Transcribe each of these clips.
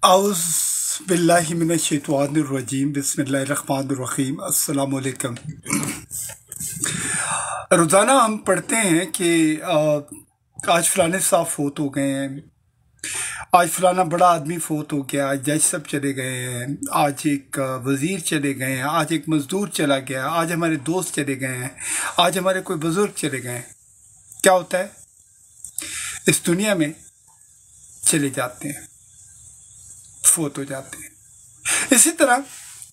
औज़ बिल्लाहि मिनश्शैतानिर्रजीम बिस्मिल्लाहिर्रहमानिर्रहीम अस्सलाम वालेकुम। रोज़ाना हम पढ़ते हैं कि आज फलाने साहब फोत हो गए हैं, आज फलाना बड़ा आदमी फोत हो गया, आज जज साहब चले गए हैं, आज एक वज़ीर चले गए हैं, आज एक मज़दूर चला गया, आज हमारे दोस्त चले गए हैं, आज हमारे कोई बुज़ुर्ग चले गए हैं। क्या होता है, इस दुनिया में चले जाते हैं, फोत हो जाते हैं। इसी तरह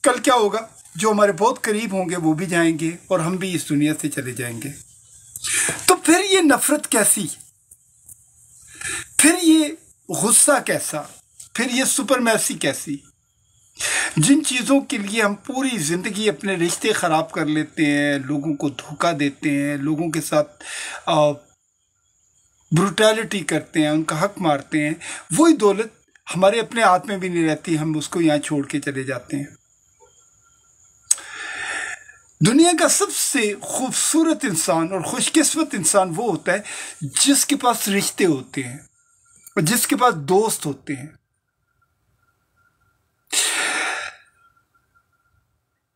कल क्या होगा, जो हमारे बहुत करीब होंगे वो भी जाएंगे और हम भी इस दुनिया से चले जाएंगे। तो फिर ये नफरत कैसी, फिर ये गुस्सा कैसा, फिर ये सुपरमैसी कैसी, जिन चीज़ों के लिए हम पूरी ज़िंदगी अपने रिश्ते ख़राब कर लेते हैं, लोगों को धोखा देते हैं, लोगों के साथ ब्रूटैलिटी करते हैं, उनका हक मारते हैं, वही दौलत हमारे अपने हाथ में भी नहीं रहती, हम उसको यहाँ छोड़ के चले जाते हैं। दुनिया का सबसे खूबसूरत इंसान और खुशकिस्मत इंसान वो होता है जिसके पास रिश्ते होते हैं और जिसके पास दोस्त होते हैं,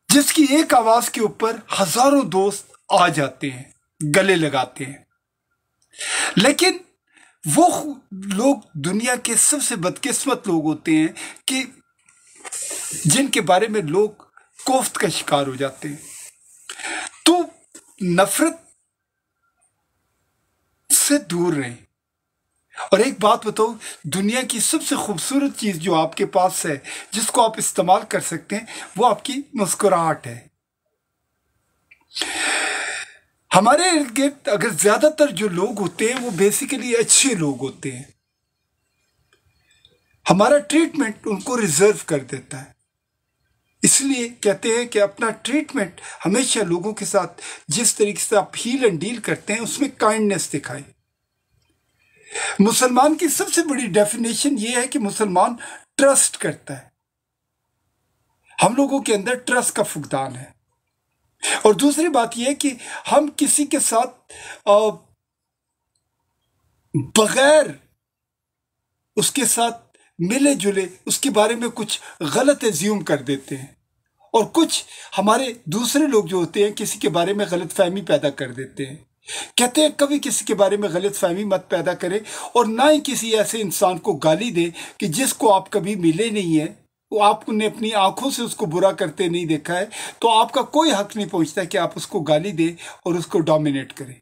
जिसकी एक आवाज के ऊपर हजारों दोस्त आ जाते हैं, गले लगाते हैं। लेकिन वो लोग दुनिया के सबसे बदकिस्मत लोग होते हैं कि जिनके बारे में लोग कोफ्त का शिकार हो जाते हैं। तो नफरत से दूर रहें। और एक बात बताओ, दुनिया की सबसे खूबसूरत चीज जो आपके पास है, जिसको आप इस्तेमाल कर सकते हैं, वो आपकी मुस्कुराहट है। हमारे इर्द गिर्द अगर ज्यादातर जो लोग होते हैं वो बेसिकली अच्छे लोग होते हैं, हमारा ट्रीटमेंट उनको रिजर्व कर देता है। इसलिए कहते हैं कि अपना ट्रीटमेंट हमेशा लोगों के साथ जिस तरीके से आप हील एंड डील करते हैं उसमें काइंडनेस दिखाएं। मुसलमान की सबसे बड़ी डेफिनेशन ये है कि मुसलमान ट्रस्ट करता है, हम लोगों के अंदर ट्रस्ट का फुकदान है। और दूसरी बात यह है कि हम किसी के साथ बगैर उसके साथ मिले जुले उसके बारे में कुछ गलत एज्यूम कर देते हैं, और कुछ हमारे दूसरे लोग जो होते हैं किसी के बारे में गलत फहमी पैदा कर देते हैं। कहते हैं कभी किसी के बारे में गलत फहमी मत पैदा करें, और ना ही किसी ऐसे इंसान को गाली दें कि जिसको आप कभी मिले नहीं है, वो आपने अपनी आंखों से उसको बुरा करते नहीं देखा है, तो आपका कोई हक नहीं पहुंचता कि आप उसको गाली दें और उसको डोमिनेट करें।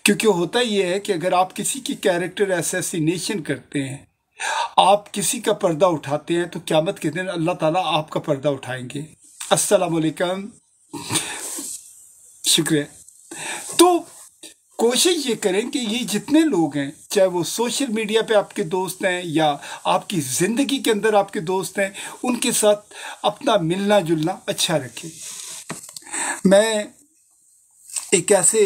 क्योंकि होता यह है कि अगर आप किसी की कैरेक्टर असैसिनेशन करते हैं, आप किसी का पर्दा उठाते हैं, तो क़यामत के दिन अल्लाह ताला आपका पर्दा उठाएंगे। अस्सलाम वालेकुम, शुक्रिया। तो कोशिश ये करें कि ये जितने लोग हैं, चाहे वो सोशल मीडिया पे आपके दोस्त हैं या आपकी ज़िंदगी के अंदर आपके दोस्त हैं, उनके साथ अपना मिलना जुलना अच्छा रखें। मैं एक ऐसे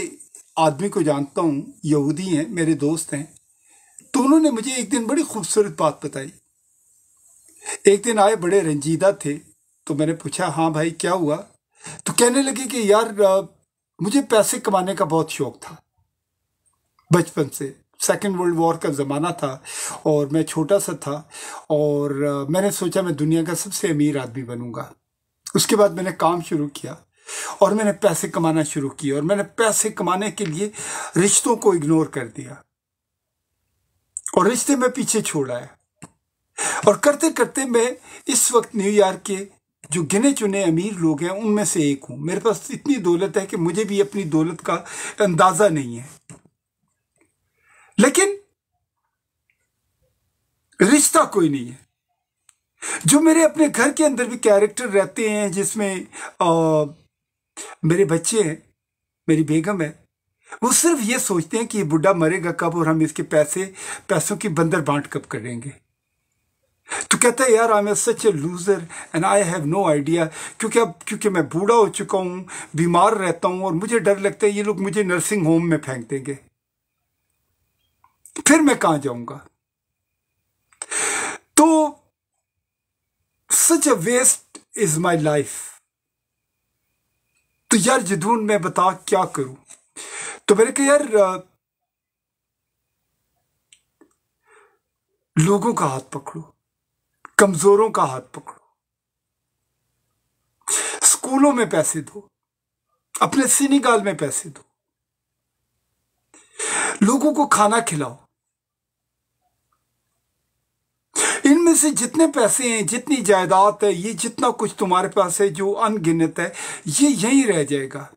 आदमी को जानता हूँ, यहूदी हैं, मेरे दोस्त हैं, तो उन्होंने मुझे एक दिन बड़ी खूबसूरत बात बताई। एक दिन आए, बड़े रंजीदा थे, तो मैंने पूछा हाँ भाई क्या हुआ, तो कहने लगे कि यार मुझे पैसे कमाने का बहुत शौक था बचपन से। सेकेंड वर्ल्ड वॉर का ज़माना था और मैं छोटा सा था, और मैंने सोचा मैं दुनिया का सबसे अमीर आदमी बनूंगा। उसके बाद मैंने काम शुरू किया और मैंने पैसे कमाना शुरू किया, और मैंने पैसे कमाने के लिए रिश्तों को इग्नोर कर दिया और रिश्ते में पीछे छोड़ आया। और करते करते मैं इस वक्त न्यूयॉर्क के जो गिने चुने अमीर लोग हैं उनमें से एक हूं। मेरे पास इतनी दौलत है कि मुझे भी अपनी दौलत का अंदाजा नहीं है, लेकिन रिश्ता कोई नहीं है। जो मेरे अपने घर के अंदर भी कैरेक्टर रहते हैं, जिसमें मेरे बच्चे हैं, मेरी बेगम है, वो सिर्फ ये सोचते हैं कि ये बुढ़ा मरेगा कब और हम इसके पैसों की बंदर बांट कब करेंगे। तो कहता है यार I am such a loser and I have no idea, क्योंकि मैं बूढ़ा हो चुका हूँ, बीमार रहता हूँ, और मुझे डर लगता है ये लोग मुझे नर्सिंग होम में फेंक देंगे, फिर मैं कहाँ जाऊंगा। तो such a waste is my life. तो यार जदून मैं बता क्या करूं। तो मैंने कहा यार लोगों का हाथ पकड़ो, कमजोरों का हाथ पकड़ो, स्कूलों में पैसे दो, अपने सिनेगाल में पैसे दो, लोगों को खाना खिलाओ। इनमें से जितने पैसे हैं, जितनी जायदाद है, ये जितना कुछ तुम्हारे पास है जो अनगिनत है, ये यहीं रह जाएगा।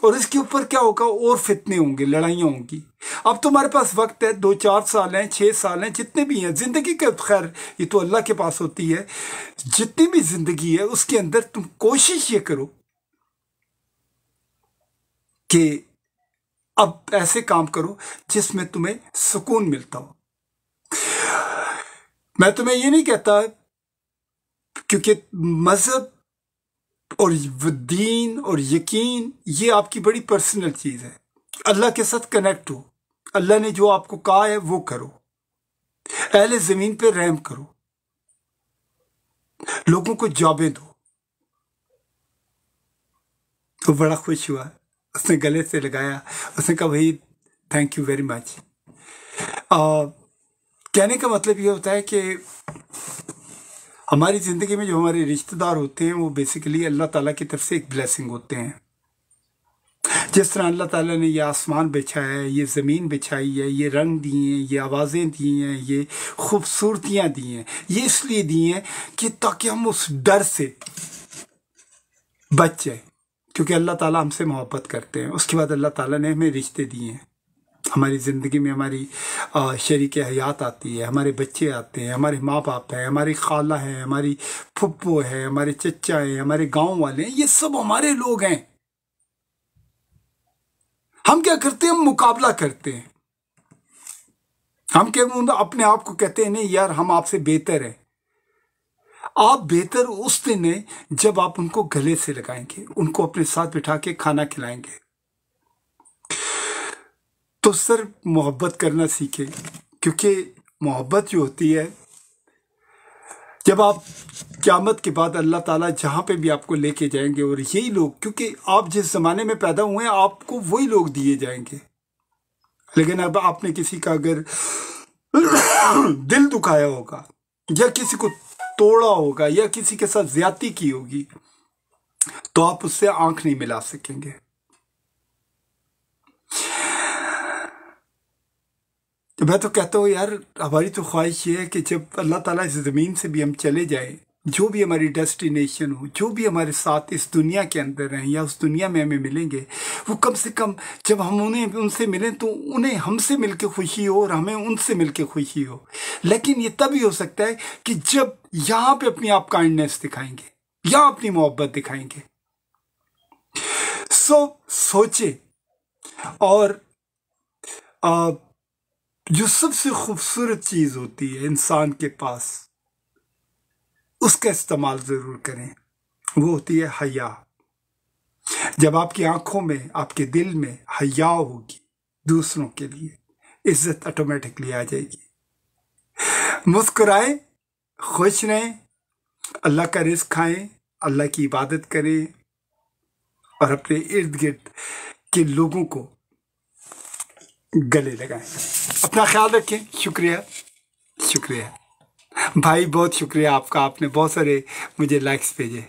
और इसके ऊपर क्या होगा? और फितने होंगे, लड़ाइयां होंगी। अब तुम्हारे पास वक्त है, 2-4 साल हैं, 6 साल हैं, जितने भी हैं जिंदगी के, खैर ये तो अल्लाह के पास होती है। जितनी भी जिंदगी है उसके अंदर तुम कोशिश ये करो कि अब ऐसे काम करो जिसमें तुम्हें सुकून मिलता हो। मैं तुम्हें ये नहीं कहता, क्योंकि मजहब और दीन और यकीन ये आपकी बड़ी पर्सनल चीज है। अल्लाह के साथ कनेक्ट हो, अल्लाह ने जो आपको कहा है वो करो, अहले जमीन पे रहम करो, लोगों को जॉबें दो। तो बड़ा खुश हुआ, उसने गले से लगाया, उसने कहा भाई थैंक यू वेरी मच। कहने का मतलब ये होता है कि हमारी ज़िंदगी में जो हमारे रिश्तेदार होते हैं वो बेसिकली अल्लाह ताला की तरफ से एक ब्लेसिंग होते हैं। जिस तरह अल्लाह ताला ने ये आसमान बिछाया है, ये ज़मीन बिछाई है, ये रंग दिए हैं, ये आवाज़ें दी हैं, ये खूबसूरतियाँ दी हैं, ये इसलिए दी हैं कि ताकि हम उस डर से बच जाए, क्योंकि अल्लाह ताला हमसे मोहब्बत करते हैं। उसके बाद अल्लाह ताला ने हमें रिश्ते दिए हैं। हमारी ज़िंदगी में हमारी शरीक हयात आती है, हमारे बच्चे आते हैं, हमारे माँ बाप हैं, हमारी खाला है, हमारी फुप्पो है, हमारे चचा हैं, हमारे गांव वाले हैं, ये सब हमारे लोग हैं। हम क्या करते हैं? हम मुकाबला करते हैं। हम क्या अपने आप को कहते हैं नहीं यार हम आपसे बेहतर हैं। आप बेहतर उस दिन है जब आप उनको गले से लगाएंगे, उनको अपने साथ बिठा के खाना खिलाएंगे। तो सर मोहब्बत करना सीखे, क्योंकि मोहब्बत जो होती है, जब आप क़यामत के बाद अल्लाह ताला जहाँ पे भी आपको लेके जाएंगे, और यही लोग, क्योंकि आप जिस ज़माने में पैदा हुए हैं आपको वही लोग दिए जाएंगे। लेकिन अब आपने किसी का अगर दिल दुखाया होगा, या किसी को तोड़ा होगा, या किसी के साथ ज्यादती की होगी, तो आप उससे आंख नहीं मिला सकेंगे। तो मैं तो कहता हूँ यार हमारी तो ख्वाहिश ये है कि जब अल्लाह ताला इस ज़मीन से भी हम चले जाएं, जो भी हमारी डेस्टिनेशन हो, जो भी हमारे साथ इस दुनिया के अंदर हैं या उस दुनिया में हमें मिलेंगे, वो कम से कम जब हम उनसे मिलें तो उन्हें हमसे मिलके खुशी हो और हमें उनसे मिलके खुशी हो। लेकिन ये तभी हो सकता है कि जब यहाँ पे अपनी आप काइंडनेस दिखाएंगे, यहाँ अपनी मोहब्बत दिखाएंगे। सोचे, और जो सबसे खूबसूरत चीज होती है इंसान के पास, उसका इस्तेमाल जरूर करें, वो होती है हया। जब आपकी आंखों में, आपके दिल में हया होगी दूसरों के लिए, इज्जत ऑटोमेटिकली आ जाएगी। मुस्कुराएं, खुश रहें, अल्लाह का रिज़्क़ खाएं, अल्लाह की इबादत करें, और अपने इर्द गिर्द के लोगों को गले लगाएं। अपना ख्याल रखें। शुक्रिया, शुक्रिया भाई, बहुत शुक्रिया आपका, आपने बहुत सारे मुझे लाइक्स भेजे।